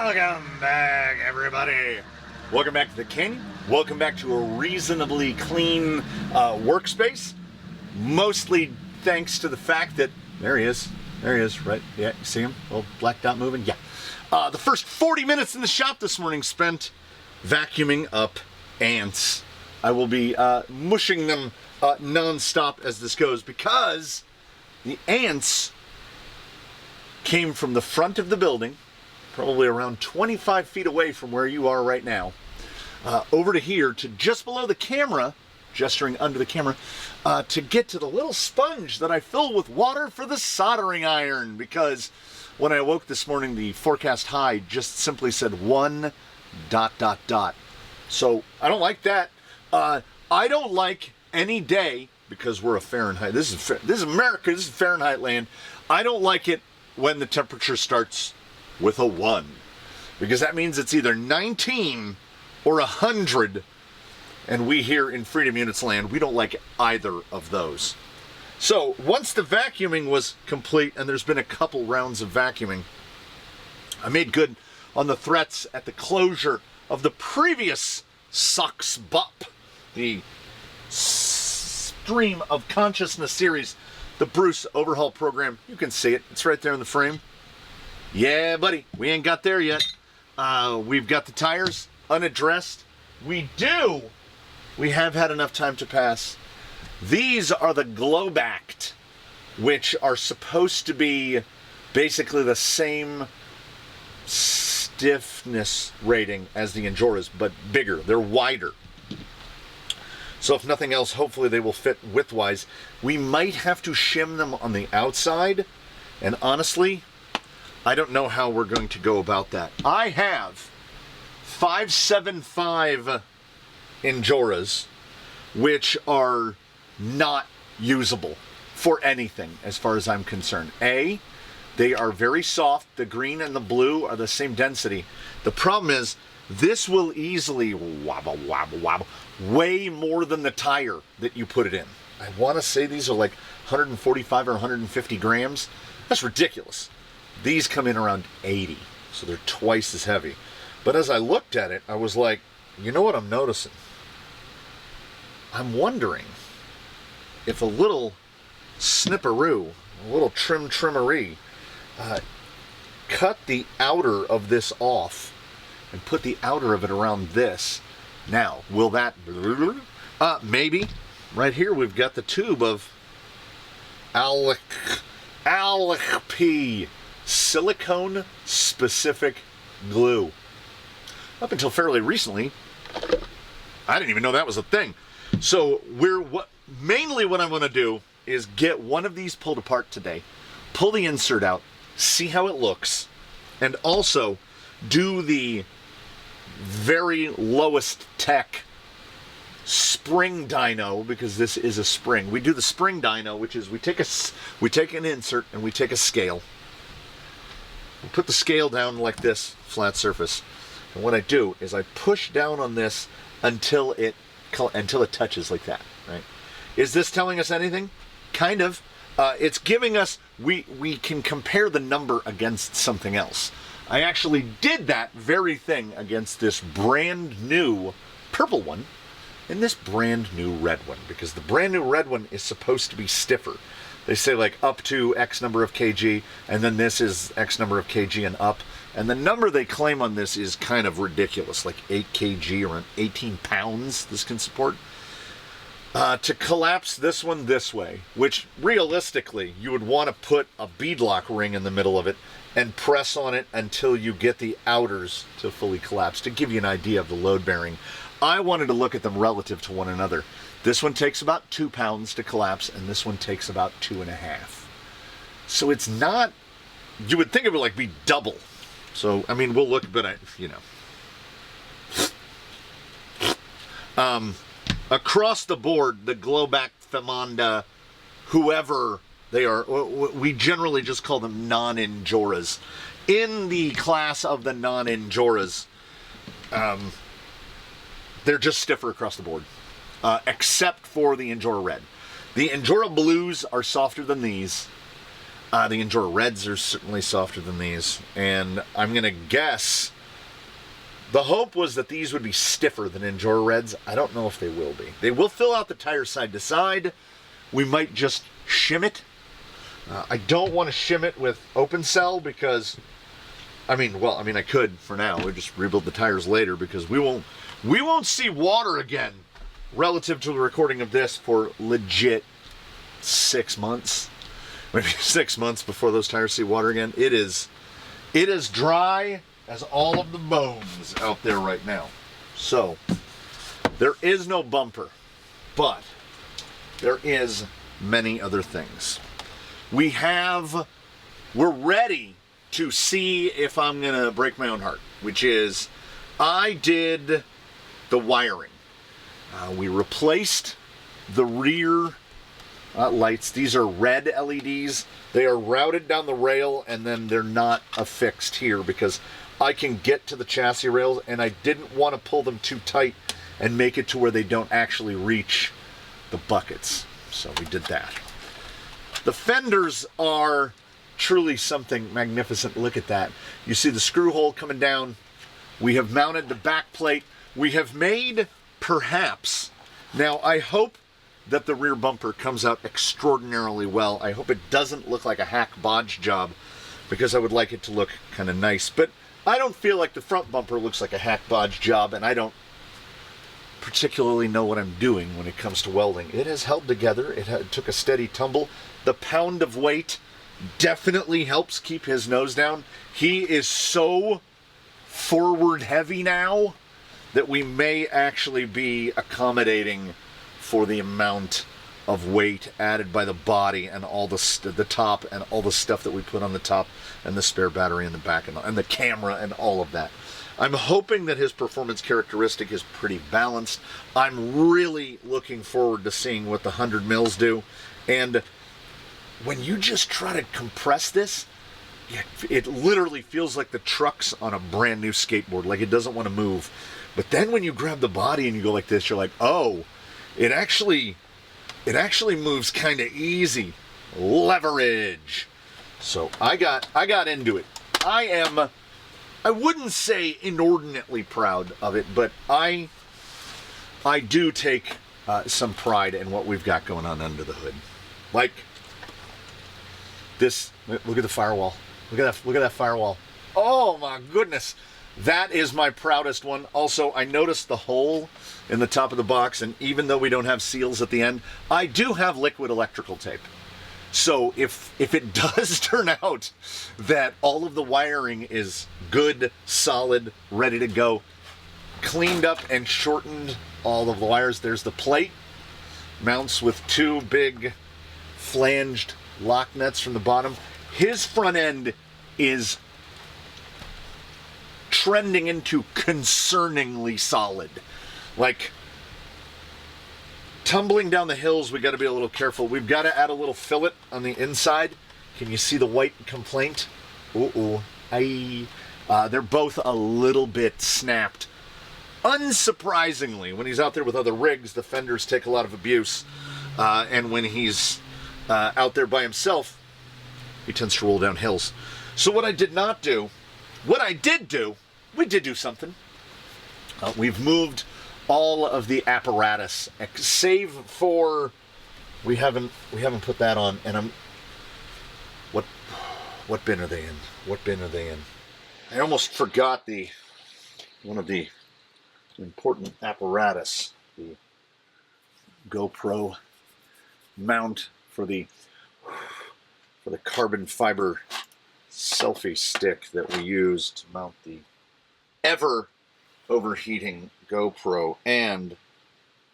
Welcome back, everybody. Welcome back to the Canyon. Welcome back to a reasonably clean workspace. Mostly thanks to the fact that there he is, right? Yeah, you see him? Little black dot moving. Yeah. The first 40 minutes in the shop this morning spent vacuuming up ants. I will be mushing them non-stop as this goes because the ants came from the front of the building, probably around 25 feet away from where you are right now, over to here, to just below the camera, gesturing under the camera, to get to the little sponge that I fill with water for the soldering iron, because when I awoke this morning, the forecast high just simply said 1... So I don't like that. I don't like any day, because we're a Fahrenheit. This is America. This is Fahrenheit land. I don't like it when the temperature starts with a 1, because that means it's either 19 or 100, and we here in Freedom Units land, we don't like either of those. So once the vacuuming was complete, and there's been a couple rounds of vacuuming, I made good on the threats at the closure of the previous Sucks Bup, the Stream of Consciousness series, the Bruce Overhaul program. You can see it. It's right there in the frame. Yeah, buddy. We ain't got there yet. We've got the tires unaddressed. We have had enough time to pass. These are the glow-backed, which are supposed to be basically the same stiffness rating as the Enjoras, but bigger. They're wider. So if nothing else, hopefully they will fit widthwise. We might have to shim them on the outside, and honestly, I don't know how we're going to go about that. I have 575 Enjoras, which are not usable for anything as far as I'm concerned. A, they are very soft. The green and the blue are the same density. The problem is, this will easily wobble, way more than the tire that you put it in. I want to say these are like 145 or 150 grams. That's ridiculous. These come in around 80, so they're twice as heavy. But as I looked at it, I was like, you know what I'm noticing? I'm wondering if a little snipperoo, a little trimmery, cut the outer of this off and put the outer of it around this. Now, will that... maybe. Right here we've got the tube of Alec-P, silicone specific glue. Up until fairly recently, I didn't even know that was a thing. So mainly what I'm going to do is get one of these pulled apart today, pull the insert out, see how it looks, and also do the very lowest tech spring dyno, because this is a spring. We do the spring dyno, which is we take an insert and we take a scale. We put the scale down like this, flat surface. And what I do is I push down on this until it touches like that, right? Is this telling us anything? Kind of. It's giving us, we can compare the number against something else. I actually did that very thing against this brand new purple one and this brand new red one, because the brand new red one is supposed to be stiffer. They say like up to X number of kg, and then this is X number of kg and up. And the number they claim on this is kind of ridiculous, like 8 kg, around 18 pounds this can support. To collapse this one this way, which realistically you would want to put a beadlock ring in the middle of it and press on it until you get the outers to fully collapse, to give you an idea of the load bearing. I wanted to look at them relative to one another. This one takes about 2 pounds to collapse, and this one takes about 2.5. So it's not, you would think it would like be double. So, I mean, we'll look, but across the board, the Glowback, Femanda, whoever they are, we generally just call them non-Enjoras. In the class of the non-Enjoras, they're just stiffer across the board, except for the Enjora Red. The Enjora Blues are softer than these. The Enjora Reds are certainly softer than these. And I'm going to guess The hope was that these would be stiffer than Enduro Reds. I don't know if they will be. They will fill out the tire side to side. We might just shim it. I don't want to shim it with open cell because, I could for now. We'll just rebuild the tires later because we won't see water again relative to the recording of this for legit 6 months. Maybe 6 months before those tires see water again. It is dry as all of the bones out there right now. So, there is no bumper, but there is many other things. We're ready to see if I'm going to break my own heart, which is, I did the wiring. We replaced the rear lights. These are red LEDs. They are routed down the rail, and then they're not affixed here because I can get to the chassis rails, and I didn't want to pull them too tight and make it to where they don't actually reach the buckets. So we did that. The fenders are truly something magnificent. Look at that. You see the screw hole coming down. We have mounted the back plate. We have made, perhaps, now I hope that the rear bumper comes out extraordinarily well. I hope it doesn't look like a hack bodge job because I would like it to look kind of nice. But I don't feel like the front bumper looks like a hack bodge job, and I don't particularly know what I'm doing when it comes to welding. It has held together. It took a steady tumble. The pound of weight definitely helps keep his nose down. He is so forward heavy now that we may actually be accommodating for the amount of weight added by the body and all the top and all the stuff that we put on the top and the spare battery in the back and the camera and all of that. I'm hoping that his performance characteristic is pretty balanced. I'm really looking forward to seeing what the 100 mils do. And when you just try to compress this, it literally feels like the truck's on a brand new skateboard, like it doesn't want to move. But then when you grab the body and you go like this, you're like, oh, it actually moves kind of easy. Leverage. So I got into it. I wouldn't say inordinately proud of it, but I do take some pride in what we've got going on under the hood. Like this, look at the firewall. Look at that firewall. Oh my goodness. That is my proudest one. Also, I noticed the hole in the top of the box, and even though we don't have seals at the end, I do have liquid electrical tape. So if it does turn out that all of the wiring is good, solid, ready to go, cleaned up and shortened all of the wires, there's the plate, mounts with two big flanged lock nuts from the bottom. His front end is trending into concerningly solid. Like, tumbling down the hills, we got to be a little careful. We've got to add a little fillet on the inside. Can you see the white complaint? They're both a little bit snapped. Unsurprisingly, when he's out there with other rigs, the fenders take a lot of abuse. And when he's out there by himself, he tends to roll down hills. So what I did do, we did do something. We've moved all of the apparatus, save for we haven't put that on. And what bin are they in? What bin are they in? I almost forgot one of the important apparatus, the GoPro mount for the carbon fiber selfie stick that we use to mount the ever overheating GoPro. And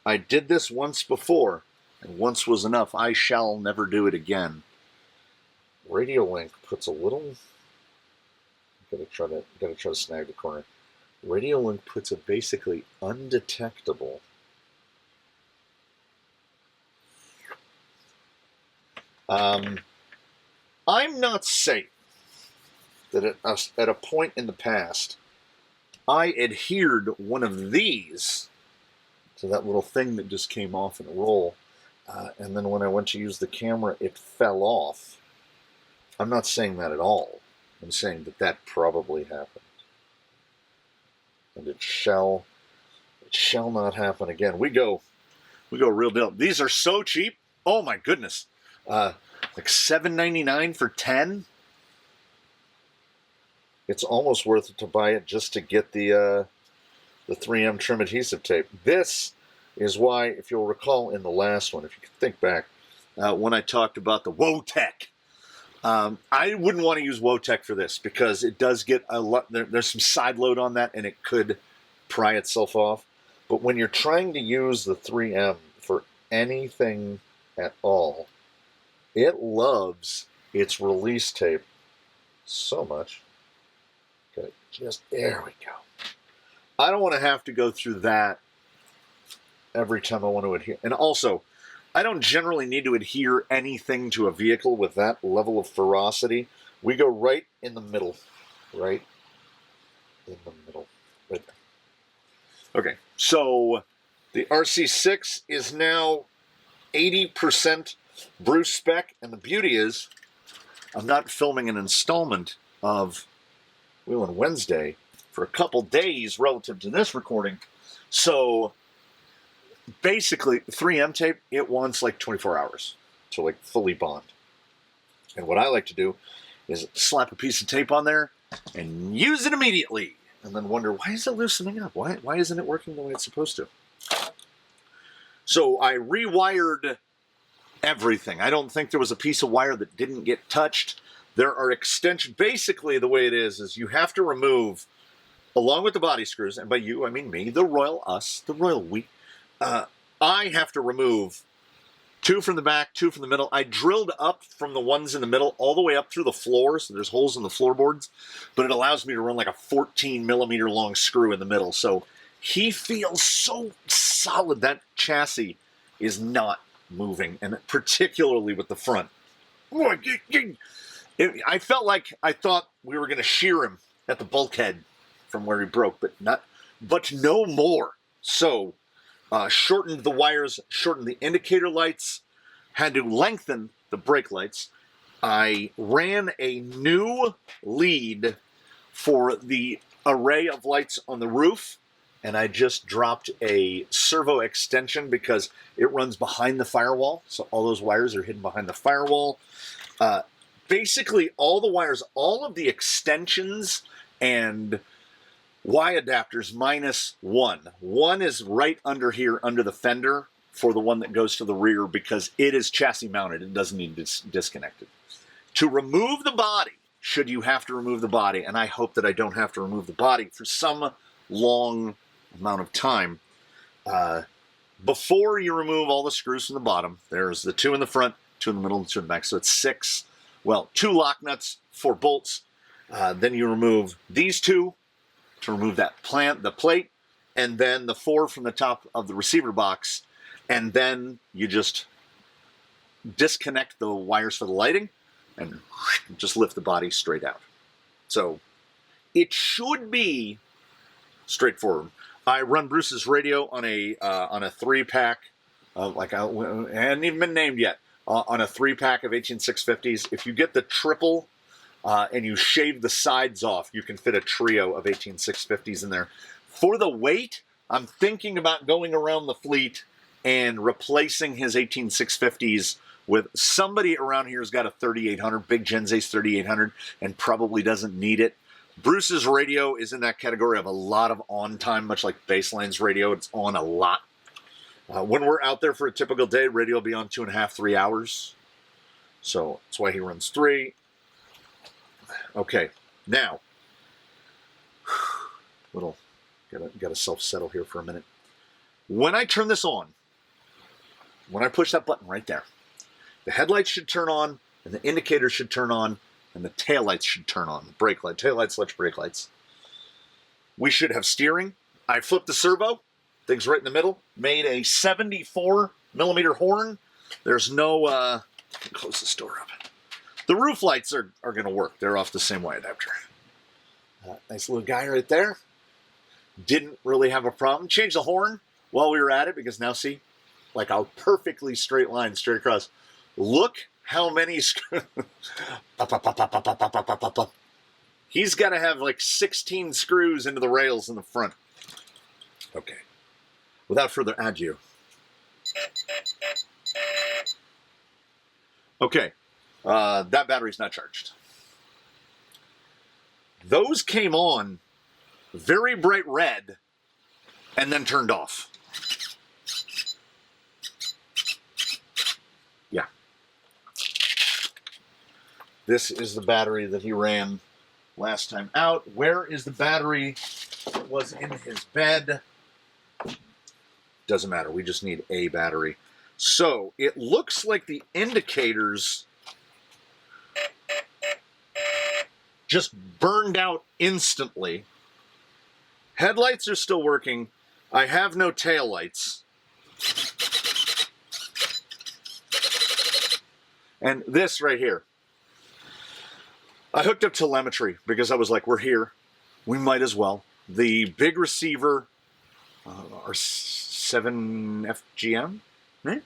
I did this once before, and once was enough. I shall never do it again. Radiolink puts a little. Gotta try to snag the corner. Radiolink puts a basically undetectable I'm not saying that at a point in the past I adhered one of these to that little thing that just came off in a roll, and then when I went to use the camera it fell off. I'm not saying that at all. I'm saying that probably happened. and it shall not happen again. We go real deal. These are so cheap. Oh my goodness. Like $7.99 for 10. It's almost worth it to buy it just to get the 3M trim adhesive tape. This is why, if you'll recall in the last one, if you can think back, when I talked about the Wotech, I wouldn't want to use Wotech for this because it does get a lot. There's some side load on that, and it could pry itself off. But when you're trying to use the 3M for anything at all, it loves its release tape so much. Okay, there we go. I don't want to have to go through that every time I want to adhere. And also, I don't generally need to adhere anything to a vehicle with that level of ferocity. We go right in the middle. Right in the middle. Right there. Okay, so the RC6 is now 80% Bruce spec, and the beauty is I'm not filming an installment of Wheel and Wednesday for a couple days relative to this recording. So basically, 3M tape, it wants like 24 hours to like fully bond. And what I like to do is slap a piece of tape on there and use it immediately. And then wonder, why is it loosening up? Why isn't it working the way it's supposed to? So I rewired everything. I don't think there was a piece of wire that didn't get touched. There are extensions. Basically, the way it is you have to remove, along with the body screws, and by you, I mean me, the royal us, the royal we, I have to remove 2 from the back, 2 from the middle. I drilled up from the ones in the middle all the way up through the floor, so there's holes in the floorboards, but it allows me to run like a 14 millimeter long screw in the middle. So he feels so solid. That chassis is not moving, and particularly with the front. I felt like I thought we were going to shear him at the bulkhead from where he broke, but no more. So shortened the wires, shortened the indicator lights, had to lengthen the brake lights. I ran a new lead for the array of lights on the roof, and I just dropped a servo extension because it runs behind the firewall. So all those wires are hidden behind the firewall. Basically, all the wires, all of the extensions and Y adapters minus one. One is right under here, under the fender, for the one that goes to the rear because it is chassis mounted. It doesn't need disconnected. To remove the body, should you have to remove the body, and I hope that I don't have to remove the body for some long amount of time, before you remove all the screws from the bottom, there's the 2 in the front, 2 in the middle, and 2 in the back. So it's 6, 2 lock nuts, 4 bolts. Then you remove these 2 to remove that the plate, and then the 4 from the top of the receiver box, and then you just disconnect the wires for the lighting and just lift the body straight out. So it should be straightforward. I run Bruce's radio on a 3-pack, I hadn't even been named yet, on a 3-pack of 18650s. If you get the triple and you shave the sides off, you can fit a trio of 18650s in there. For the weight, I'm thinking about going around the fleet and replacing his 18650s with somebody around here who's got a 3800, Big Genza's 3800, and probably doesn't need it. Bruce's radio is in that category of a lot of on time, much like Baseline's radio. It's on a lot. When we're out there for a typical day, radio will be on 2.5, 3 hours. So that's why he runs 3. Okay, now, gotta self-settle here for a minute. When I turn this on, when I push that button right there, the headlights should turn on, and the indicators should turn on, and the taillights should turn on. The brake light, taillights, brake lights. We should have steering. I flipped the servo. Things right in the middle. Made a 74 millimeter horn. There's no, close this door up. The roof lights are going to work. They're off the same Y adapter. Nice little guy right there. Didn't really have a problem. Changed the horn while we were at it because now see, like a perfectly straight line straight across. Look how many screws. He's got to have like 16 screws into the rails in the front. Okay. Without further ado. Okay. That battery's not charged. Those came on very bright red and then turned off. Yeah. This is the battery that he ran last time out. Where is the battery that was in his bed? Doesn't matter. We just need a battery. So it looks like the indicators just burned out instantly. Headlights are still working. I have no taillights. And this right here. I hooked up telemetry because I was like, we're here. We might as well. The big receiver, our 7FGM, right?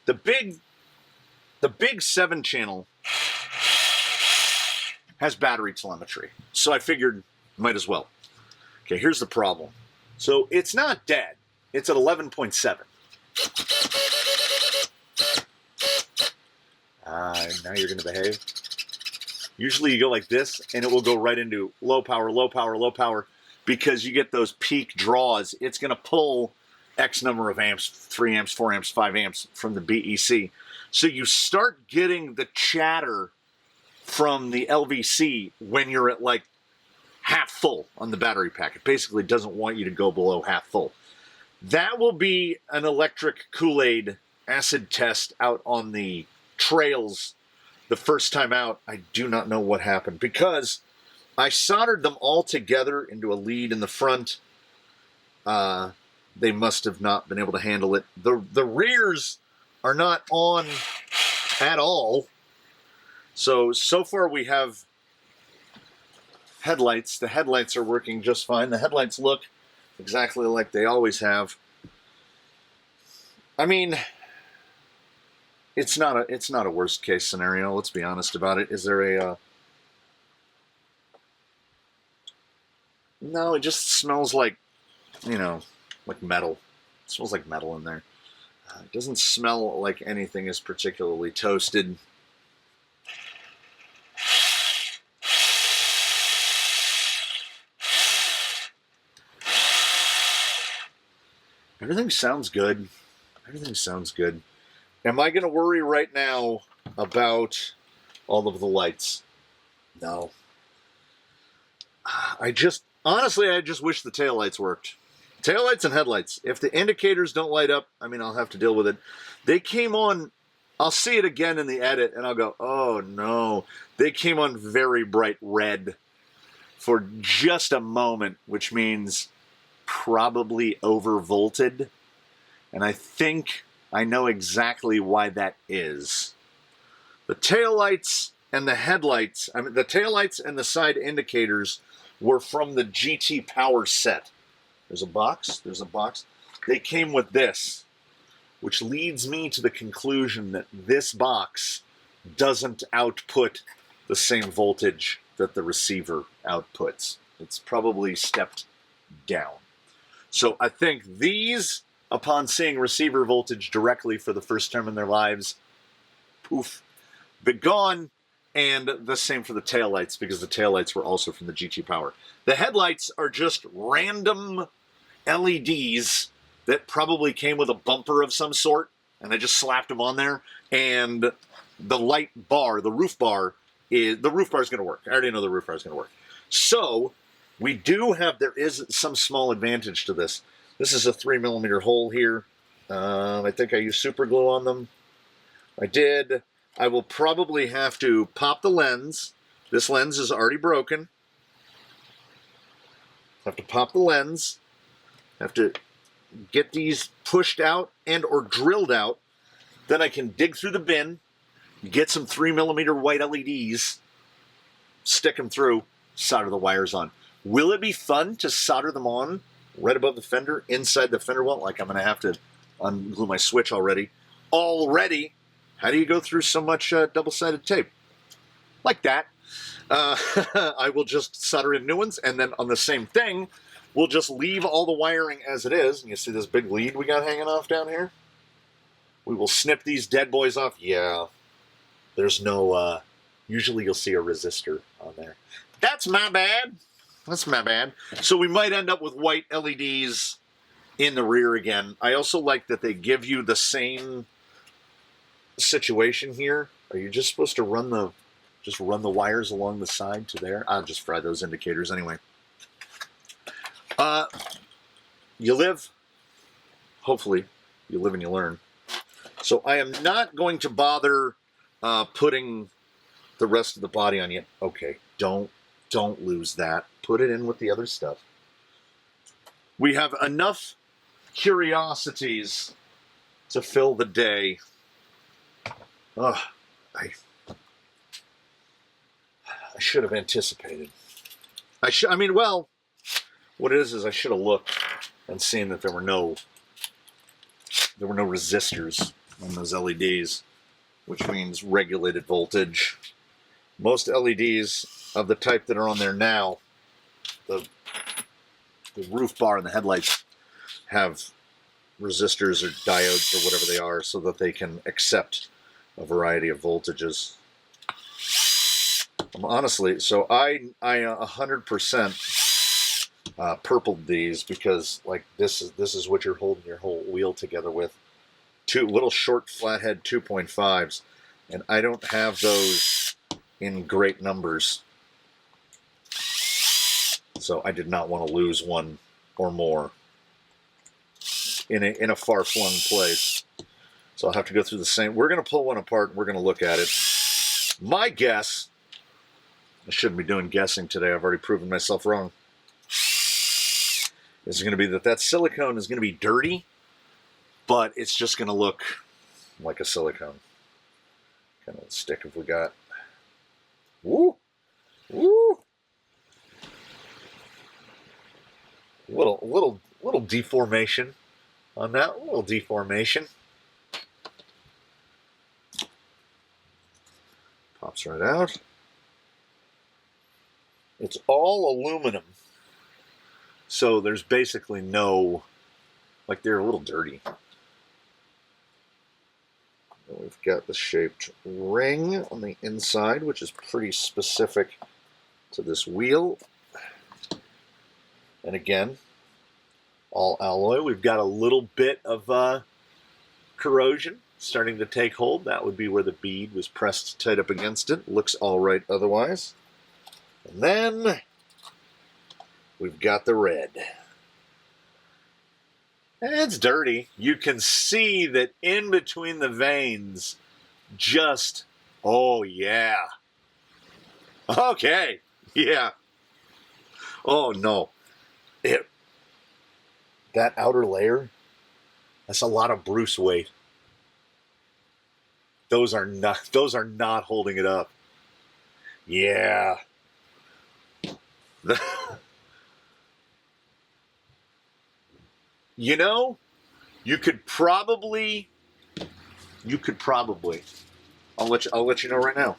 The big 7-channel has battery telemetry. So I figured, might as well. Okay, here's the problem. So it's not dead. It's at 11.7. Now you're going to behave. Usually you go like this, and it will go right into low power, low power, low power, because you get those peak draws. It's going to pull X number of amps, 3 amps, 4 amps, 5 amps from the BEC. So you start getting the chatter from the LVC when you're at like half full on the battery pack. It basically doesn't want you to go below half full. That will be an electric Kool-Aid acid test out on the trails the first time out. I do not know what happened because I soldered them all together into a lead in the front. They must have not been able to handle it. The rears are not on at all. So far we have headlights. The headlights are working just fine. The headlights look exactly like they always have. I mean, it's not a worst case scenario. Let's be honest about it. Is there a no, it just smells like, like metal. It smells like metal in there. It doesn't smell like anything is particularly toasted. Everything sounds good. Everything sounds good. Am I going to worry right now about all of the lights? No. Honestly, I just wish the taillights worked. Taillights and headlights. If the indicators don't light up, I'll have to deal with it. They came on, I'll see it again in the edit, and I'll go, oh no. They came on very bright red for just a moment, which means probably overvolted. And I think I know exactly why that is. The taillights and the headlights, the taillights and the side indicators were from the GT Power set. There's a box. They came with this, which leads me to the conclusion that this box doesn't output the same voltage that the receiver outputs. It's probably stepped down. So I think these, upon seeing receiver voltage directly for the first time in their lives, poof, be gone. And the same for the taillights, because the taillights were also from the GT Power. The headlights are just random LEDs that probably came with a bumper of some sort, and I just slapped them on there. And the light bar, the roof bar is going to work. I already know the roof bar is going to work. So there is some small advantage to this. This is a 3mm hole here. I think I used super glue on them. I did. I will probably have to pop the lens. This lens is already broken. Have to pop the lens. Have to get these pushed out and or drilled out. Then I can dig through the bin, get some 3mm white LEDs, stick them through, solder the wires on. Will it be fun to solder them on right above the fender, inside the fender well? Like I'm going to have to unglue my switch already. How do you go through so much double-sided tape? Like that. I will just solder in new ones, and then on the same thing, we'll just leave all the wiring as it is. And you see this big lead we got hanging off down here? We will snip these dead boys off. Yeah, there's no, usually you'll see a resistor on there. That's my bad. That's my bad. So we might end up with white LEDs in the rear again. I also like that they give you the same situation here. Are you just supposed to run the wires along the side to there? I'll just fry those indicators anyway. You live. Hopefully, you live and you learn. So I am not going to bother putting the rest of the body on yet. Okay, don't lose that. Put it in with the other stuff. We have enough curiosities to fill the day. Oh, I should have anticipated. I mean, well, what it is I should have looked and seen that there were no resistors on those LEDs, which means regulated voltage. Most LEDs of the type that are on there now, the roof bar and the headlights have resistors or diodes or whatever they are so that they can accept a variety of voltages. Honestly, so I 100% purpled these because like this is what you're holding your whole wheel together with. Two little short flathead 2.5s, and I don't have those in great numbers. So I did not want to lose one or more in a far-flung place. So I'll have to go through the same. We're going to pull one apart and we're going to look at it. My guess, I shouldn't be doing guessing today. I've already proven myself wrong. Is going to be that silicone is going to be dirty, but it's just going to look like a silicone. Kind of stick if we got. Woo! Woo! Little deformation on that. A little deformation. Pops right out. It's all aluminum. So there's basically no, like they're a little dirty. And we've got the shaped ring on the inside, which is pretty specific to this wheel. And again, all alloy. We've got a little bit of corrosion starting to take hold. That would be where the bead was pressed tight up against it. Looks all right otherwise. And then we've got the red. And it's dirty. You can see that in between the veins, just, oh yeah. Okay, yeah. Oh no. That outer layer, that's a lot of Bruce weight. Those are not holding it up. Yeah. You know, you could probably, I'll let you know right now.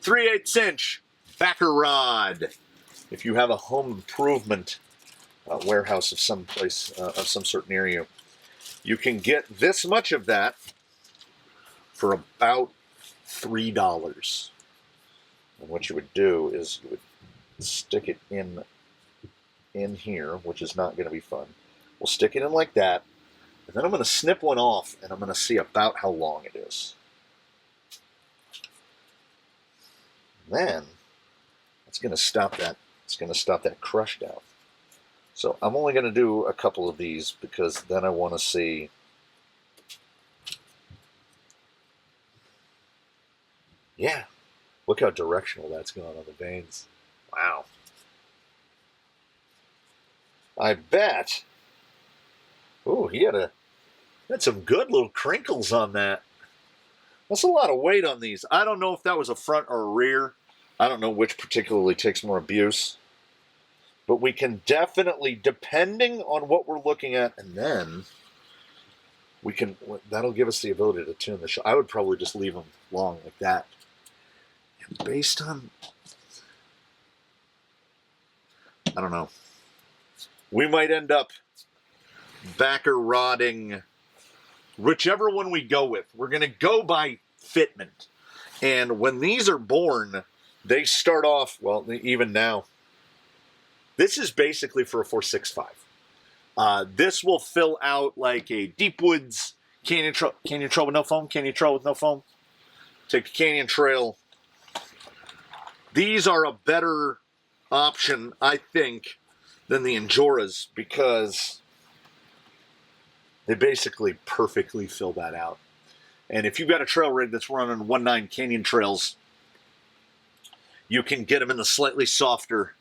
3/8 inch backer rod. If you have a home improvement warehouse of some place, of some sort near you, you can get this much of that for about $3. And what you would do is you would stick it in here, which is not going to be fun. We'll stick it in like that, and then I'm going to snip one off, and I'm going to see about how long it is. Then it's going to stop that. It's going to stop that crush down. So I'm only going to do a couple of these because then I want to see. Yeah, look how directional that's going on the veins. Wow. I bet. Oh, he had some good little crinkles on that. That's a lot of weight on these. I don't know if that was a front or a rear. I don't know which particularly takes more abuse. But we can definitely, depending on what we're looking at, and then we can, that'll give us the ability to tune the show. I would probably just leave them long like that. And based on, I don't know. we might end up backer rodding whichever one we go with. We're going to go by fitment. And when these are born, they start off, well, even now, this is basically for a 465. This will fill out like a Deep Woods Canyon Trail with no foam, Canyon Trail with no foam. Take the Canyon Trail. These are a better option, I think, than the Enjoras because they basically perfectly fill that out. And if you've got a trail rig that's running 1.9 Canyon Trails, you can get them in the slightly softer,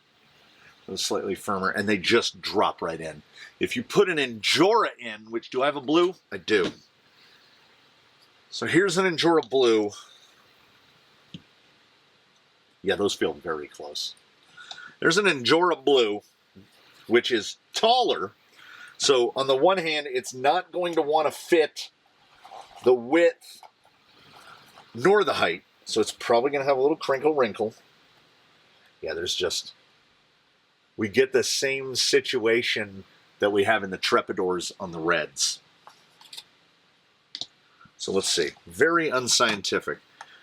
slightly firmer, and they just drop right in. If you put an Enjora in, which, do I have a blue? I do. So here's an Enjora blue. Yeah, those feel very close. There's an Enjora blue, which is taller. So on the one hand, it's not going to want to fit the width nor the height. So it's probably going to have a little crinkle wrinkle. Yeah, there's just, we get the same situation that we have in the Trepidors on the Reds. So let's see. Very unscientific.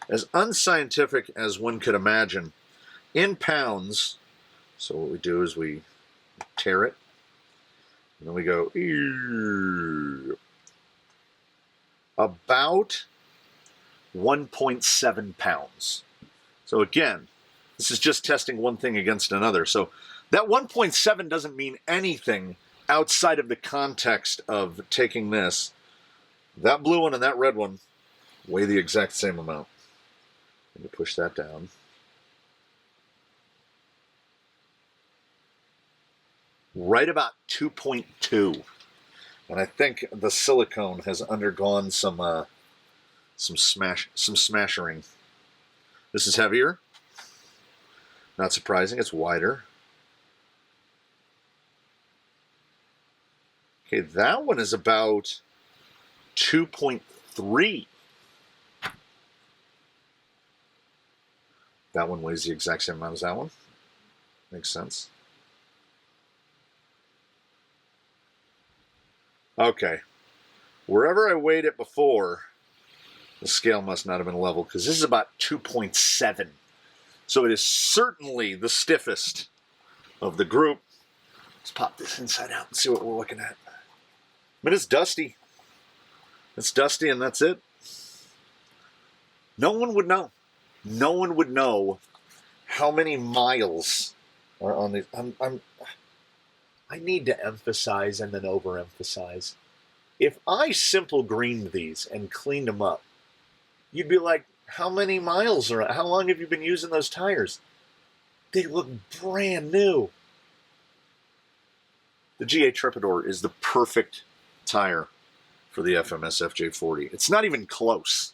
As unscientific as one could imagine. In pounds, so what we do is we tear it. And then we go, about 1.7 pounds. So again, this is just testing one thing against another. So that 1.7 doesn't mean anything outside of the context of taking this. That blue one and that red one weigh the exact same amount. Let me push that down. Right about 2.2. And I think the silicone has undergone some smashing. This is heavier. Not surprising, it's wider. Okay, that one is about 2.3. That one weighs the exact same amount as that one. Makes sense. Okay. Wherever I weighed it before, the scale must not have been level, because this is about 2.7. So it is certainly the stiffest of the group. Let's pop this inside out and see what we're looking at. But it's dusty. It's dusty and that's it. No one would know. No one would know how many miles are on these. I need to emphasize and then overemphasize. If I simple greened these and cleaned them up, you'd be like, how many miles are, how long have you been using those tires? They look brand new. The GA Trepidor is the perfect tire for the FMS FJ40. It's not even close.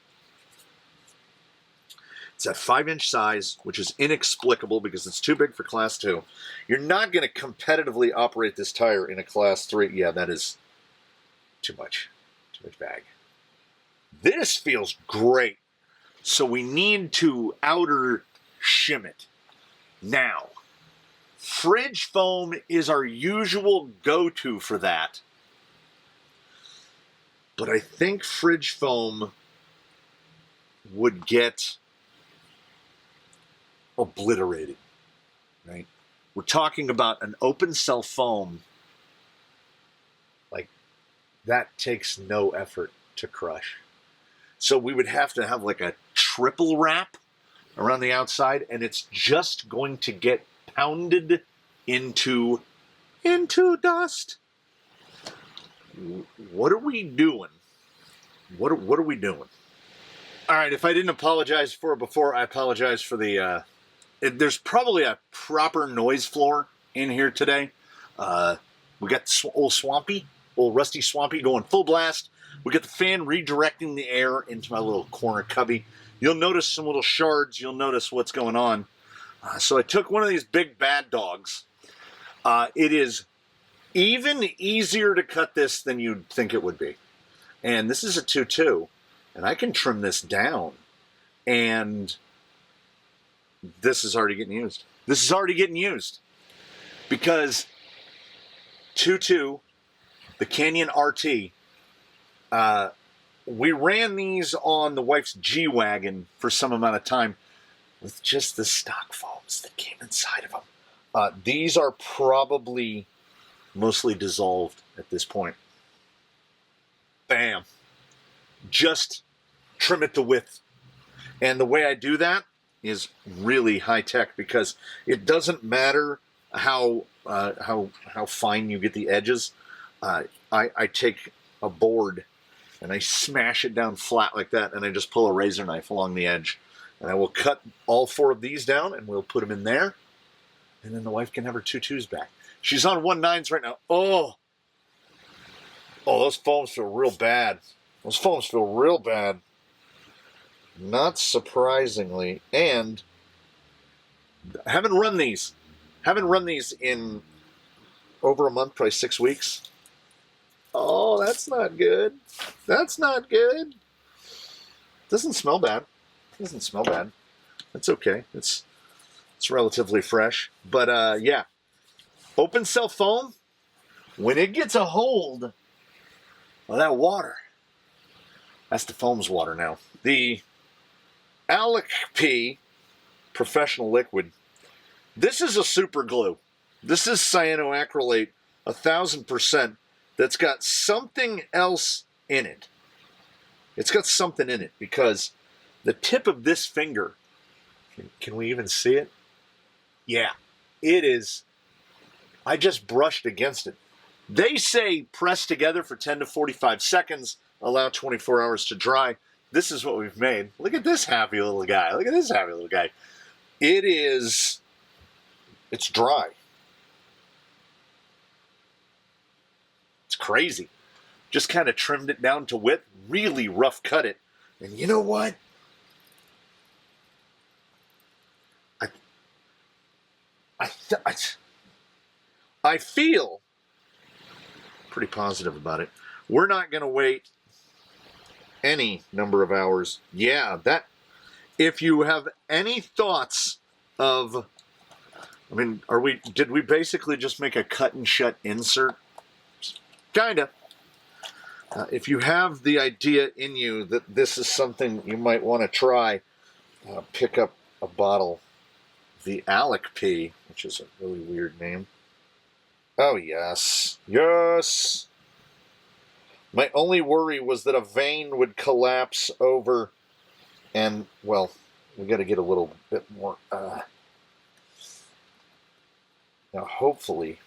It's at 5-inch size, which is inexplicable because it's too big for Class 2. You're not going to competitively operate this tire in a Class 3. Yeah, that is too much. Too much bag. This feels great. So we need to outer shim it. Now, fridge foam is our usual go-to for that. But I think fridge foam would get obliterated, right? We're talking about an open cell foam. Like, that takes no effort to crush. So we would have to have like a triple wrap around the outside, and it's just going to get pounded into dust. What are we doing? What are we doing? All right, if I didn't apologize for it before, I apologize for the... there's probably a proper noise floor in here today. We got old Rusty Swampy going full blast. We got the fan redirecting the air into my little corner cubby. You'll notice some little shards. You'll notice what's going on. So I took one of these big bad dogs. It is even easier to cut this than you'd think it would be. And this is a 2.2. And I can trim this down. And this is already getting used. This is already getting used. Because 2.2, the Canyon RT. We ran these on the wife's G-Wagon for some amount of time with just the stock foams that came inside of them. These are probably mostly dissolved at this point. Bam. Just trim it to width. And the way I do that is really high tech, because it doesn't matter how fine you get the edges. I take a board and I smash it down flat like that, and I just pull a razor knife along the edge, and I will cut all 4 of these down, and we'll put them in there, and then the wife can have her 2.2s back. She's on 1.9s right now. Oh, those foams feel real bad. Those foams feel real bad. Not surprisingly, and I haven't run these in over a month, probably 6 weeks. Oh, that's not good. That's not good. Doesn't smell bad. Doesn't smell bad. That's okay. It's relatively fresh. But yeah, open cell foam, when it gets a hold of that water, that's the foam's water now. The Ep.3 professional liquid. This is a super glue. This is cyanoacrylate 1000%. That's got something else in it. It's got something in it, because the tip of this finger, can we even see it? Yeah, it is. I just brushed against it. They say press together for 10 to 45 seconds, allow 24 hours to dry. This is what we've made. Look at this happy little guy. Look at this happy little guy. It's dry. It's crazy. Just kind of trimmed it down to width, really rough cut it. And you know what? I feel pretty positive about it. We're not going to wait any number of hours. Yeah, that. If you have any thoughts of, I mean, did we basically just make a cut and shut insert? Kinda. If you have the idea in you that this is something you might want to try, pick up a bottle. The Ep.3, which is a really weird name. Oh, yes. Yes! My only worry was that a vein would collapse over, and, well, we got to get a little bit more. Now, hopefully,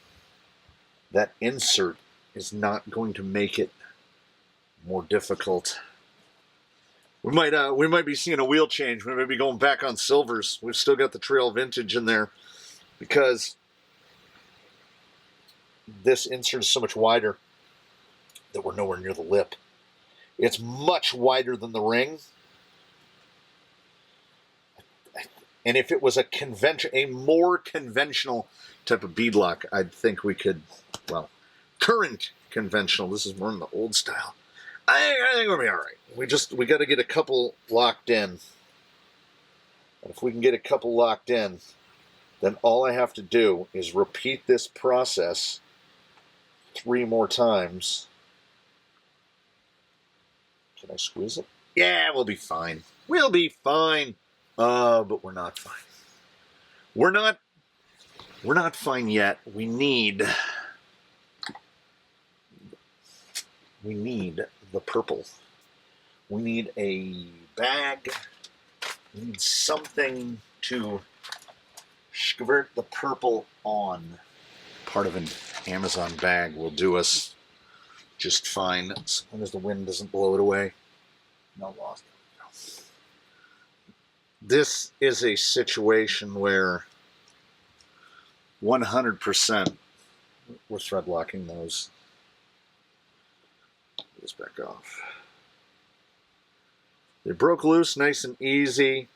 that insert is not going to make it more difficult. We might be seeing a wheel change. We might be going back on silvers. We've still got the Trail Vintage in there, because this insert is so much wider that we're nowhere near the lip. It's much wider than the ring. And if it was a more conventional type of beadlock, I'd think we could, well, current conventional. This is more in the old style. I think we'll be all right. We got to get a couple locked in. And if we can get a couple locked in, then all I have to do is repeat this process 3 more times. Can I squeeze it? Yeah, we'll be fine. We'll be fine. But we're not fine. We're not fine yet. We need the purple. We need a bag. We need something to squirt the purple on. Part of an Amazon bag will do us just fine, as long as the wind doesn't blow it away. No loss. This is a situation where 100% we're thread locking those. Put this back off. They broke loose nice and easy.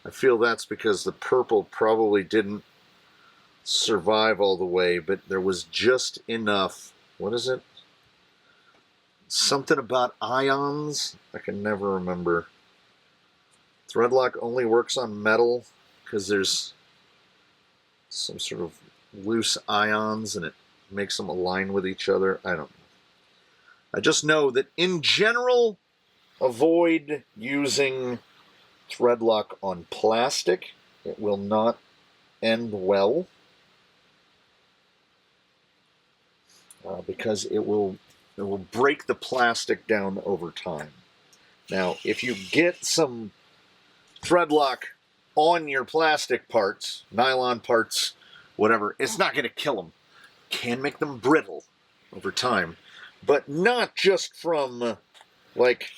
I feel that's because the purple probably didn't survive all the way, but there was just enough. What is it? Something about ions? I can never remember. Threadlock only works on metal because there's some sort of loose ions in it. makes them align with each other. I don't know. I just know that in general, avoid using thread lock on plastic. It will not end well because it will break the plastic down over time. Now, if you get some thread lock on your plastic parts, nylon parts, whatever, it's not going to kill them. Can make them brittle over time, but not just from like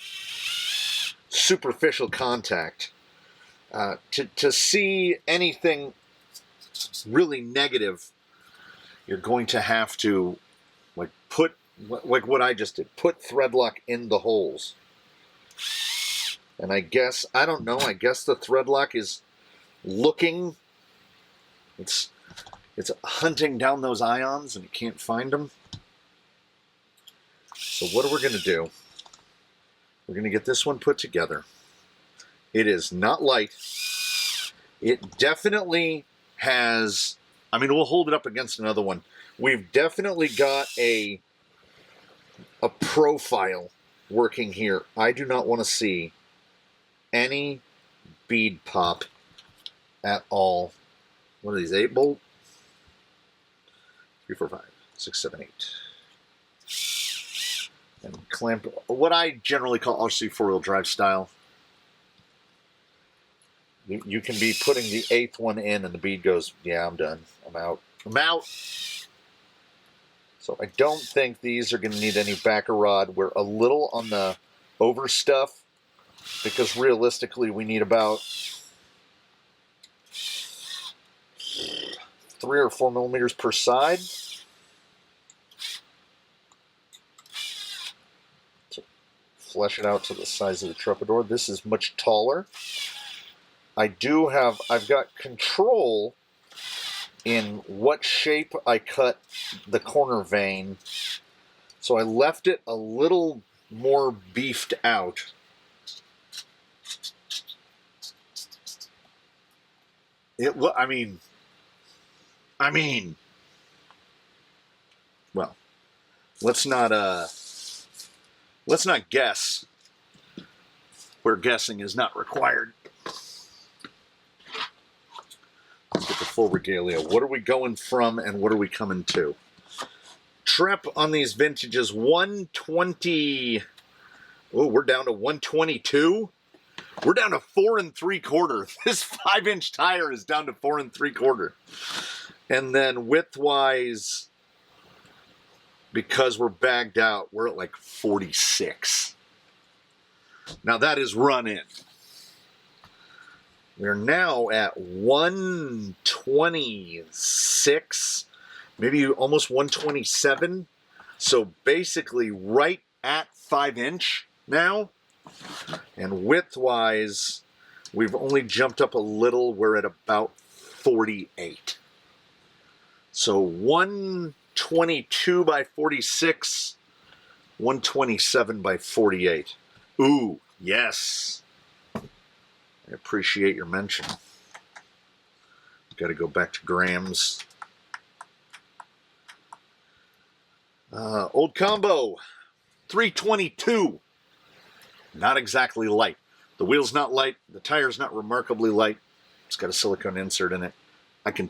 superficial contact. To see anything really negative, you're going to have to like put like what I just did, put thread lock in the holes. And I guess, I don't know, I guess the thread lock is looking, it's hunting down those ions and it can't find them. So what are we going to do? We're going to get this one put together. It is not light. It definitely has, I mean, we'll hold it up against another one. We've definitely got a profile working here. I do not want to see any bead pop at all. What are these, 8 bolt? 3, 4, 5, 6, 7, 8. And clamp, what I generally call RC 4-wheel drive style. You can be putting the 8th one in and the bead goes, yeah, I'm done. I'm out. I'm out. So I don't think these are going to need any backer rod. We're a little on the over stuff because realistically we need about 3 or 4 millimeters per side. To flesh it out to the size of the trepidor. This is much taller. I've got control in what shape I cut the corner vein. So I left it a little more beefed out. I mean, well, let's not guess where guessing is not required. Let's get the full regalia. What are we going from and what are we coming to? Trep on these vintages, 120. Oh, we're down to 122. We're down to 4 3/4. This 5-inch tire is down to 4 3/4. And then width-wise, because we're bagged out, we're at like 46. Now that is run in. We're now at 126, maybe almost 127. So basically right at 5-inch now. And width-wise, we've only jumped up a little. We're at about 48. So 122 by 46, 127 by 48. Ooh, yes. I appreciate your mention. Got to go back to grams. Old combo, 322. Not exactly light. The wheel's not light. The tire's not remarkably light. It's got a silicone insert in it. I can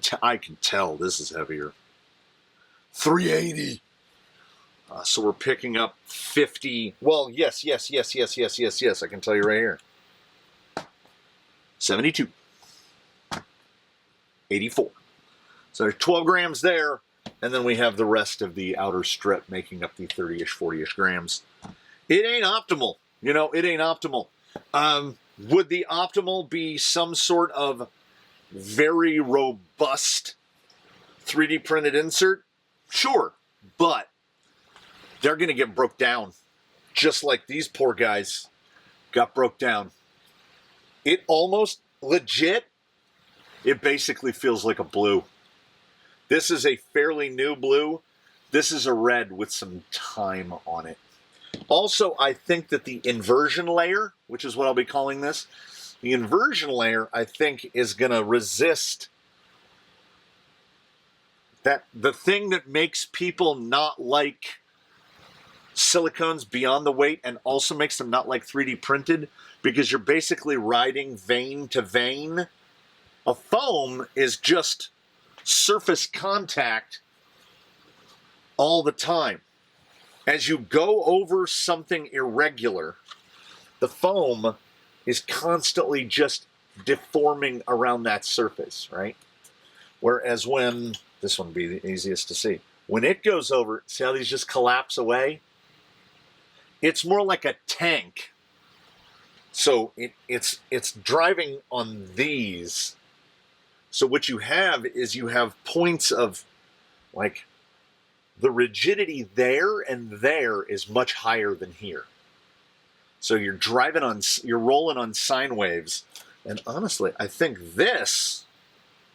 tell this is heavier. 380. So we're picking up 50. Well, yes. I can tell you right here. 72. 84. So there's 12 grams there, and then we have the rest of the outer strip making up the 30-ish, 40-ish grams. It ain't optimal. You know, it ain't optimal. Would the optimal be some sort of very robust 3D printed insert? Sure, but they're going to get broke down, just like these poor guys got broke down. It almost legit, it basically feels like a blue. This is a fairly new blue. This is a red with some time on it. Also, I think that the inversion layer, which is what I'll be calling this, the inversion layer, I think, is going to resist that the thing that makes people not like silicones beyond the weight and also makes them not like 3D printed, because you're basically riding vein to vein. A foam is just surface contact all the time. As you go over something irregular, the foam is constantly just deforming around that surface, right? Whereas when, this one would be the easiest to see, when it goes over, see how these just collapse away? It's more like a tank. So it's driving on these. So what you have is you have points of, like, the rigidity there and there is much higher than here. So you're rolling on sine waves. And honestly, I think this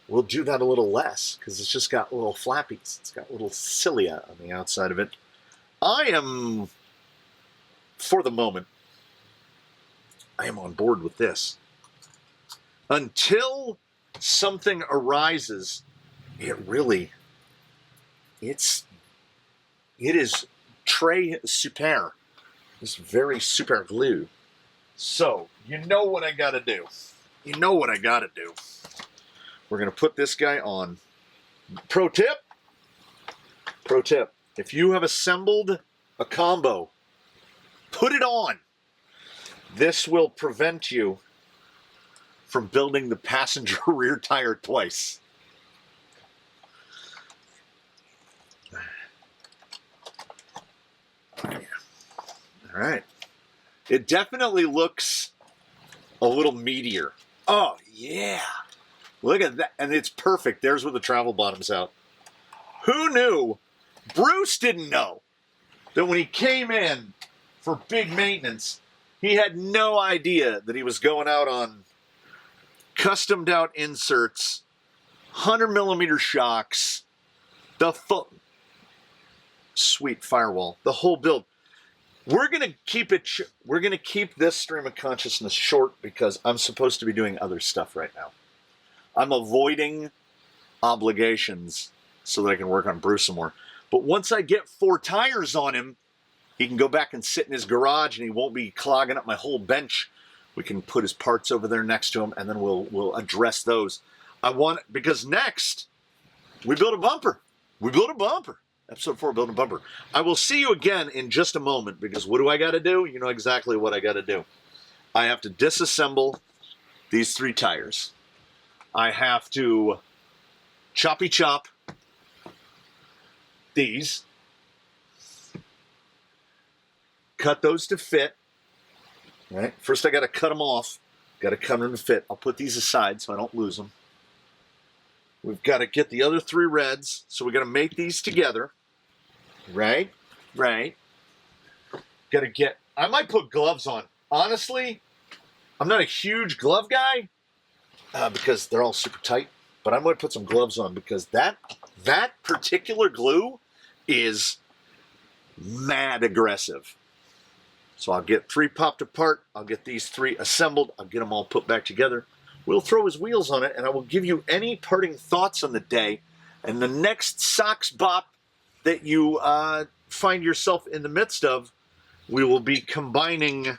will do that a little less, because it's just got little flappies. It's got little cilia on the outside of it. For the moment, I am on board with this. Until something arises, it is très super. It's very super glue. So, you know what I gotta do. We're gonna put this guy on. Pro tip, if you have assembled a combo, put it on. This will prevent you from building the passenger rear tire twice. All right. It definitely looks a little meatier. Oh, yeah. Look at that. And it's perfect. There's where the travel bottom's out. Who knew? Bruce didn't know that when he came in for big maintenance, he had no idea that he was going out on customed out inserts, 100mm shocks, sweet firewall, the whole build. We're gonna keep this stream of consciousness short because I'm supposed to be doing other stuff right now. I'm avoiding obligations so that I can work on Bruce some more. But once I get 4 tires on him, he can go back and sit in his garage and he won't be clogging up my whole bench. We can put his parts over there next to him and then we'll address those. Because next, we build a bumper. Episode 4, build a bumper. I will see you again in just a moment, because what do I got to do? You know exactly what I got to do. I have to disassemble these 3 tires. I have to choppy chop these. Cut those to fit. Right? First I got to cut them off. Got to cut them to fit. I'll put these aside so I don't lose them. We've got to get the other 3 reds, so we got to make these together. Right. Got to get... I might put gloves on. Honestly, I'm not a huge glove guy because they're all super tight, but I might put some gloves on because that particular glue is mad aggressive. So I'll get 3 popped apart. I'll get these 3 assembled. I'll get them all put back together. We'll throw his wheels on it, and I will give you any parting thoughts on the day. And the next socks bop that you find yourself in the midst of, we will be combining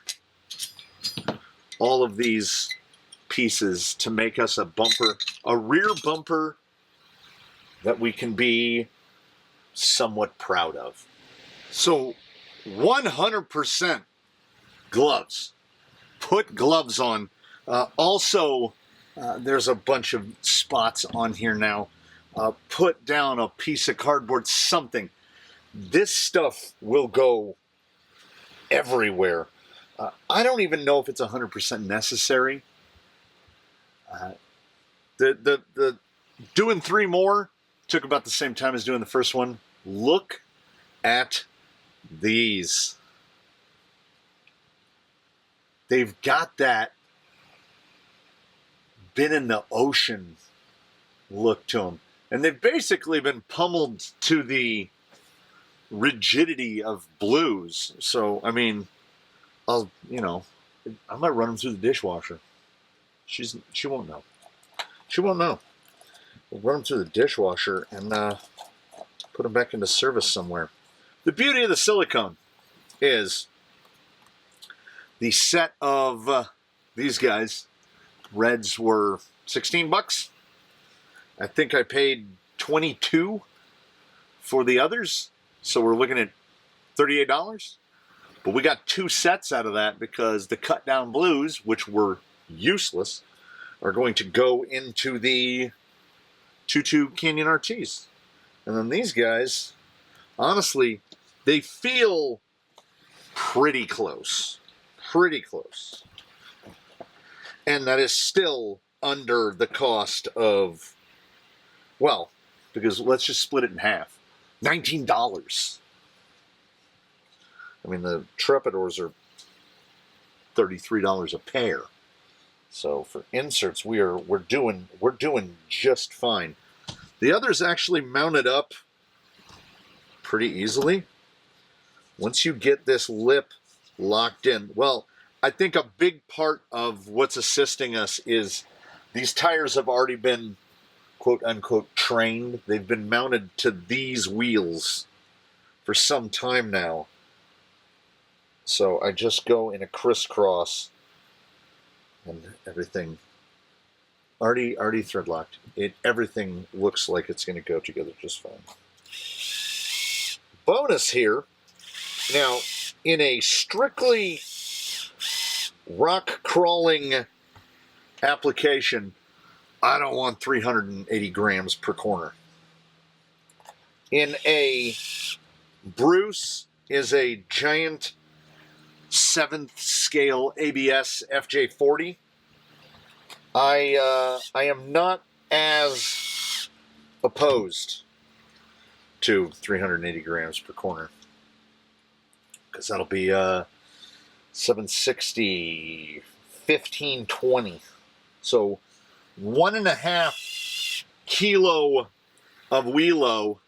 all of these pieces to make us a bumper, a rear bumper that we can be somewhat proud of. So 100% gloves. Put gloves on. Also, there's a bunch of spots on here now. Put down a piece of cardboard, something. This stuff will go everywhere. I don't even know if it's 100% necessary. The doing 3 more took about the same time as doing the first one. Look at these. They've got that been in the ocean look to them. And they've basically been pummeled to the rigidity of blues. So, I mean, I might run them through the dishwasher. She won't know. She won't know. we'll run them through the dishwasher and put them back into service somewhere. The beauty of the silicone is the set of these guys, reds, were 16 bucks. I think I paid 22 for the others, so we're looking at $38. But we got 2 sets out of that because the cut down blues, which were useless, are going to go into the 2.2 Canyon RTs. And then these guys, honestly, they feel pretty close. Pretty close. And that is still under the cost of, well, because let's just split it in half. $19. I mean, the Trepidors are $33 a pair. So for inserts, we're doing just fine. The others actually mounted up pretty easily. Once you get this lip locked in, well, I think a big part of what's assisting us is these tires have already been, quote unquote, trained. They've been mounted to these wheels for some time now. So I just go in a crisscross and everything already thread locked. Everything looks like it's going to go together just fine. Bonus here. Now, in a strictly rock crawling application, I don't want 380 grams per corner. In a Bruce is a giant 7th scale ABS FJ40. I am not as opposed to 380 grams per corner, because that'll be 760, 1520. So 1.5 kilo of wheelo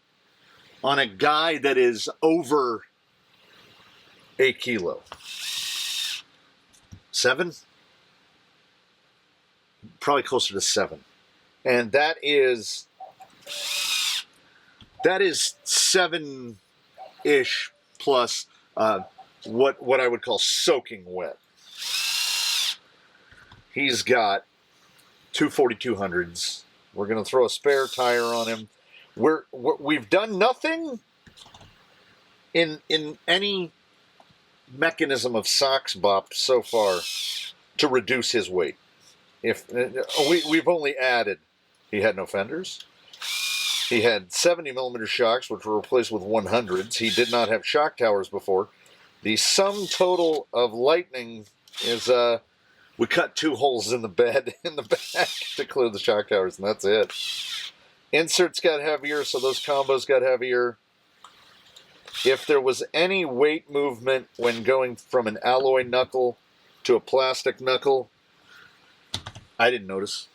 on a guy that is over 8 kilo. 7? Probably closer to 7. And that is 7-ish plus what I would call soaking wet. He's got 2 4200s. We're going to throw a spare tire on him. We've done nothing in any mechanism of Sox Bop so far to reduce his weight. We've only added, he had no fenders. He had 70 millimeter shocks, which were replaced with 100s. He did not have shock towers before. The sum total of lightning is we cut 2 holes in the bed in the back to clear the shock towers, and that's it. Inserts got heavier, so those combos got heavier. If there was any weight movement when going from an alloy knuckle to a plastic knuckle, I didn't notice.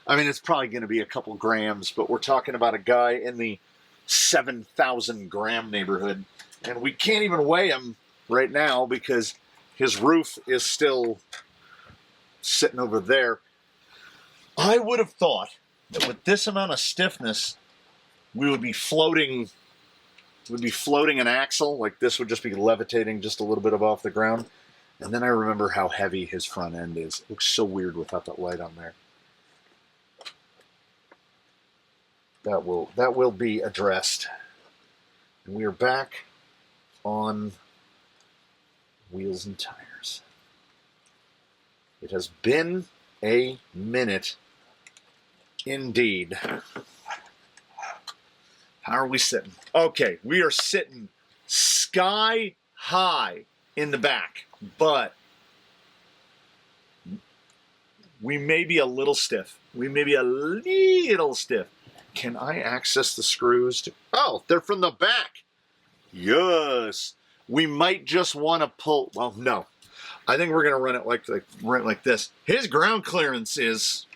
I mean, it's probably going to be a couple grams, but we're talking about a guy in the 7,000 gram neighborhood, and we can't even weigh him right now because his roof is still sitting over there. I would have thought that with this amount of stiffness, we would be floating an axle, like this would just be levitating just a little bit off the ground. And then I remember how heavy his front end is. It looks so weird without that light on there. That will be addressed. And we are back on wheels and tires. It has been a minute indeed. How are we sitting? Okay, we are sitting sky high in the back, but we may be a little stiff. Can I access the screws? Oh, they're from the back. Yes. We might just want to pull. Well, no. I think we're going to run it like this. His ground clearance is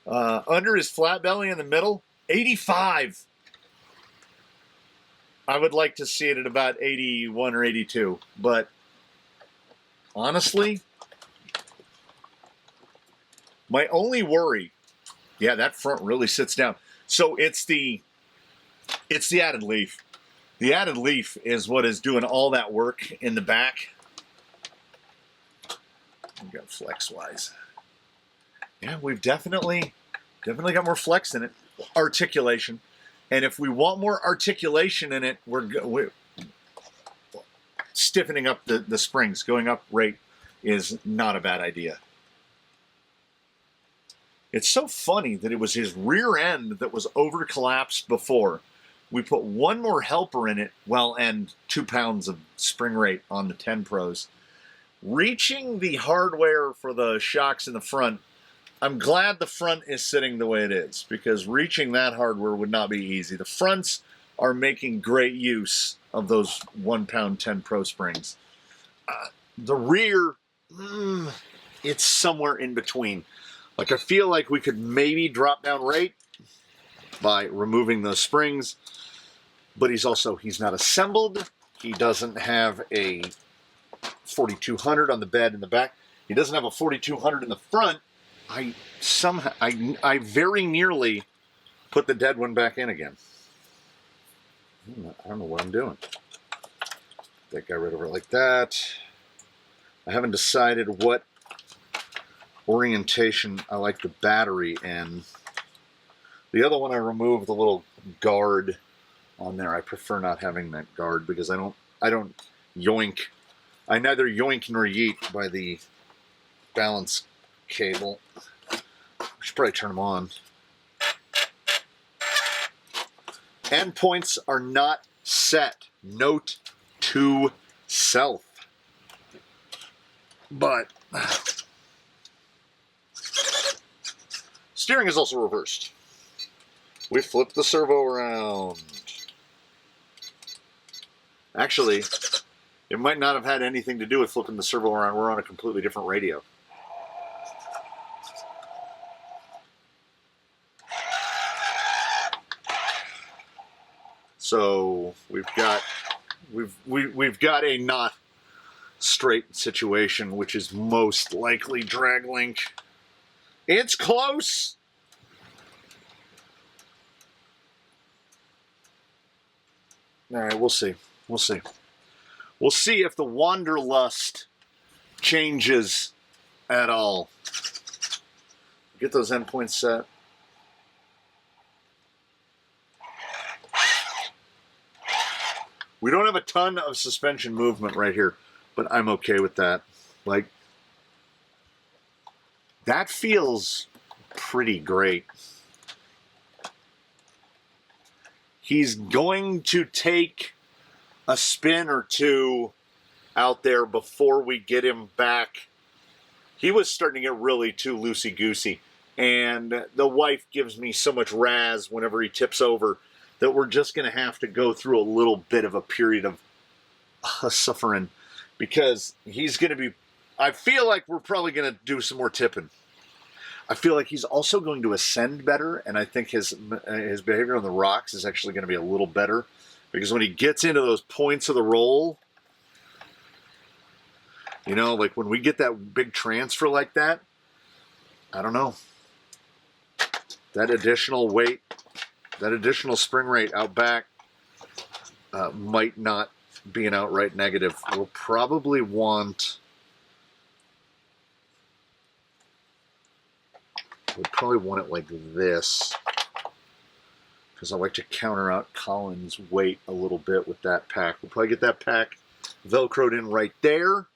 under his flat belly in the middle, 85. I would like to see it at about 81 or 82. But honestly, my only worry Yeah, that front really sits down. So it's the added leaf. The added leaf is what is doing all that work in the back. We've got flex-wise. Yeah, we've definitely got more flex in it. Articulation. And if we want more articulation in it, we're stiffening up the springs. Going up rate is not a bad idea. It's so funny that it was his rear end that was over collapsed before. We put one more helper in it, well, and 2 pounds of spring rate on the 10 Pros. Reaching the hardware for the shocks in the front, I'm glad the front is sitting the way it is, because reaching that hardware would not be easy. The fronts are making great use of those 1 pound 10 Pro springs. The rear, it's somewhere in between. Like, I feel like we could maybe drop down rate by removing those springs, but he's not assembled. He doesn't have a 4200 on the bed in the back. He doesn't have a 4200 in the front. I very nearly put the dead one back in again. I don't know what I'm doing. That guy right over like that. I haven't decided what orientation I like the battery in. The other one I removed the little guard on there. I prefer not having that guard because I don't yoink. I neither yoink nor yeet by the balance cable. I should probably turn them on. Endpoints are not set. Note to self. But steering is also reversed. We flipped the servo around. Actually, it might not have had anything to do with flipping the servo around. We're on a completely different radio. So we've got a not straight situation, which is most likely drag link. It's close. All right, we'll see. We'll see. We'll see if the wanderlust changes at all. Get those endpoints set. We don't have a ton of suspension movement right here, but I'm okay with that. Like, that feels pretty great. He's going to take a spin or two out there before we get him back. He was starting to get really too loosey-goosey, and the wife gives me so much razz whenever he tips over that we're just going to have to go through a little bit of a period of suffering, because he's going to be... I feel like we're probably going to do some more tipping. I feel like he's also going to ascend better, and I think his behavior on the rocks is actually going to be a little better, because when he gets into those points of the roll, you know, like when we get that big transfer like that, I don't know. That additional weight, that additional spring rate out back might not be an outright negative. We'll probably want... We'd probably want it like this, because I like to counter out Colin's weight a little bit with that pack. We'll probably get that pack Velcroed in right there.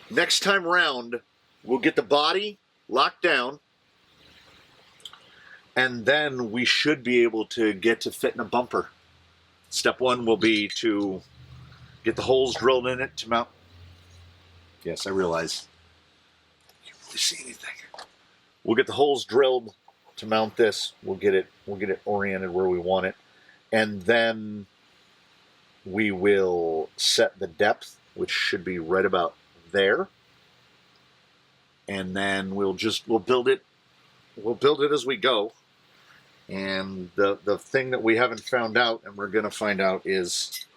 Next time round, we'll get the body locked down, and then we should be able to get to fitting a bumper. Step one will be to get the holes drilled in it to mount. Yes, I realize. I can't really see anything. We'll get the holes drilled to mount this. We'll get it oriented where we want it. And then we will set the depth, which should be right about there. And then we'll build it. We'll build it as we go. And the thing that we haven't found out, and we're going to find out, is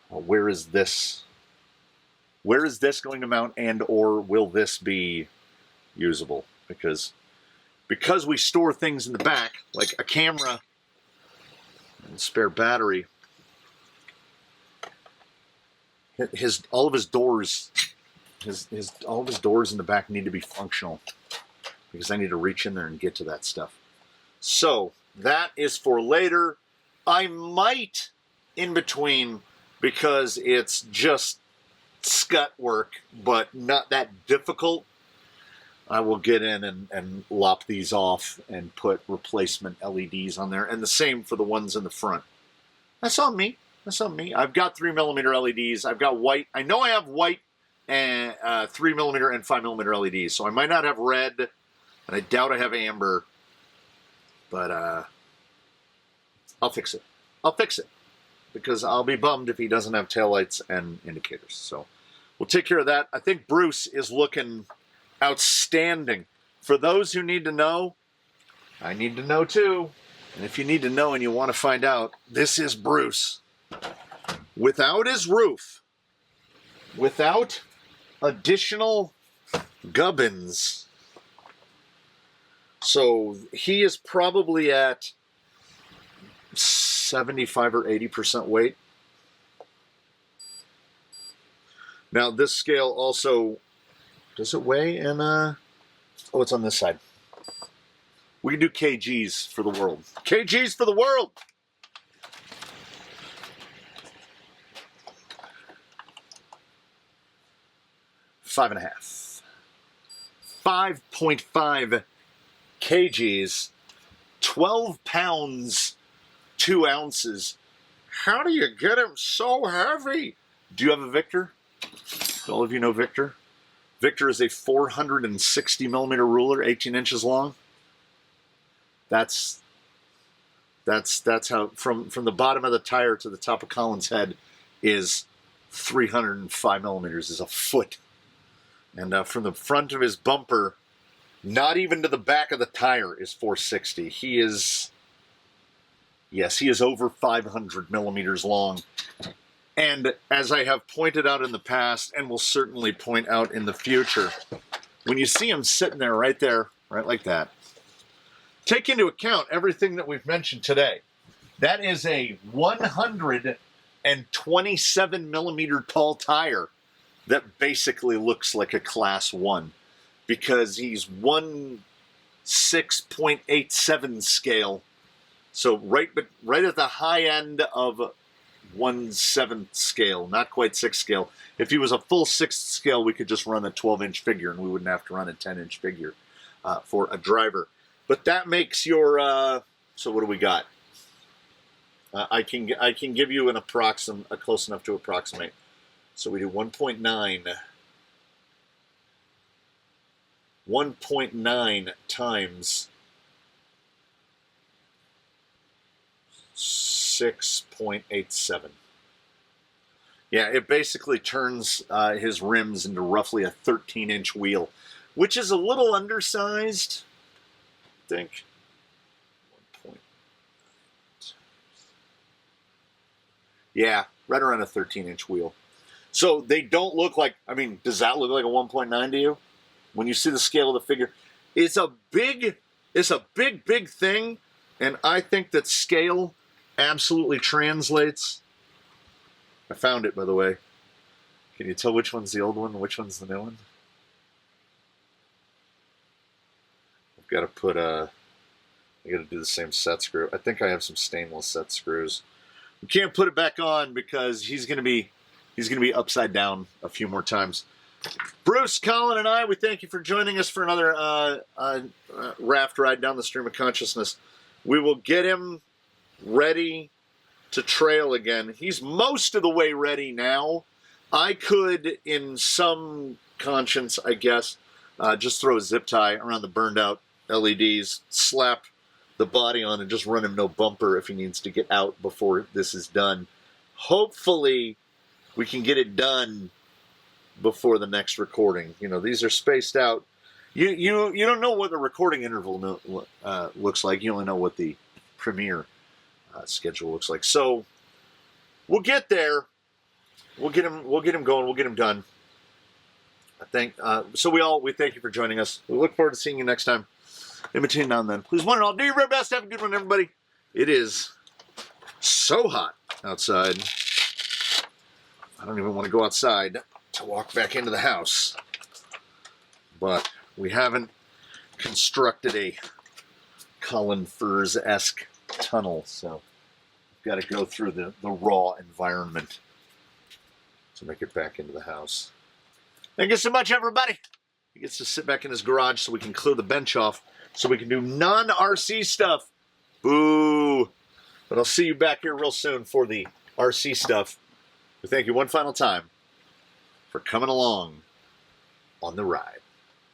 where is this going to mount, and or will this be usable? Because because we store things in the back, like a camera and spare battery, all of his doors in the back need to be functional, because I need to reach in there and get to that stuff. So that is for later. I might, in between, because it's just scut work, but not that difficult, I will get in and lop these off and put replacement LEDs on there. And the same for the ones in the front. That's on me. That's on me. I've got 3mm LEDs. I've got white. I know I have white and 3mm and 5mm LEDs. So I might not have red, and I doubt I have amber. But I'll fix it. I'll fix it. Because I'll be bummed if he doesn't have taillights and indicators. So we'll take care of that. I think Bruce is looking outstanding. For those who need to know, I need to know too. And if you need to know and you want to find out, this is Bruce. Without his roof, without additional gubbins. So he is probably at 75 or 80% weight. Now this scale also, does it weigh in oh, it's on this side. We can do kgs for the world. Kgs for the world! Five and a half. 5.5 kgs. 12 pounds, 2 ounces. How do you get him so heavy? Do you have a Victor? All of you know Victor? Victor is a 460mm ruler, 18 inches long. That's how, from the bottom of the tire to the top of Colin's head is 305mm, is a foot. And from the front of his bumper, not even to the back of the tire, is 460. He is, yes, he is over 500mm long. And as I have pointed out in the past, and will certainly point out in the future, when you see him sitting there, right like that, take into account everything that we've mentioned today. That is a 127mm tall tire that basically looks like a class 1, because he's 1/6.87 scale. So right at the high end of 1/7 scale, not quite 6 scale. If he was a full 6 scale, we could just run a 12-inch figure, and we wouldn't have to run a 10-inch figure for a driver. But that makes your, so what do we got? I can give you a close enough to approximate. So we do 1.9 times 6.87. Yeah, it basically turns his rims into roughly a 13-inch wheel, which is a little undersized, I think. 1. Yeah, right around a 13-inch wheel. So they don't look like, I mean, does that look like a 1.9 to you? When you see the scale of the figure, it's a big thing, and I think that scale absolutely translates. I found it, by the way. Can you tell which one's the old one and which one's the new one? I've got to put I got to do the same set screw. I think I have some stainless set screws. We can't put it back on because he's going to be upside down a few more times. Bruce, Colin, and I, we thank you for joining us for another raft ride down the stream of consciousness. We will get him ready to trail again. He's most of the way ready now. I could, in some conscience, I guess, just throw a zip tie around the burned out LEDs, slap the body on, and just run him no bumper if he needs to get out before this is done. Hopefully, we can get it done before the next recording. You know, these are spaced out. You don't know what the recording interval looks like. You only know what the premiere schedule looks like. So we'll get there. We'll get him going. We'll get him done. I think. So we thank you for joining us. We look forward to seeing you next time. in between now and then, please, one and all, do your very best. Have a good one, everybody. It is so hot outside. I don't even want to go outside to walk back into the house. But we haven't constructed a Colin Furs-esque tunnel, so we've got to go through the raw environment to make it back into the house. Thank you so much, everybody. He gets to sit back in his garage so we can clear the bench off so we can do non-RC stuff. Boo! But I'll see you back here real soon for the RC stuff. We thank you one final time for coming along on the ride.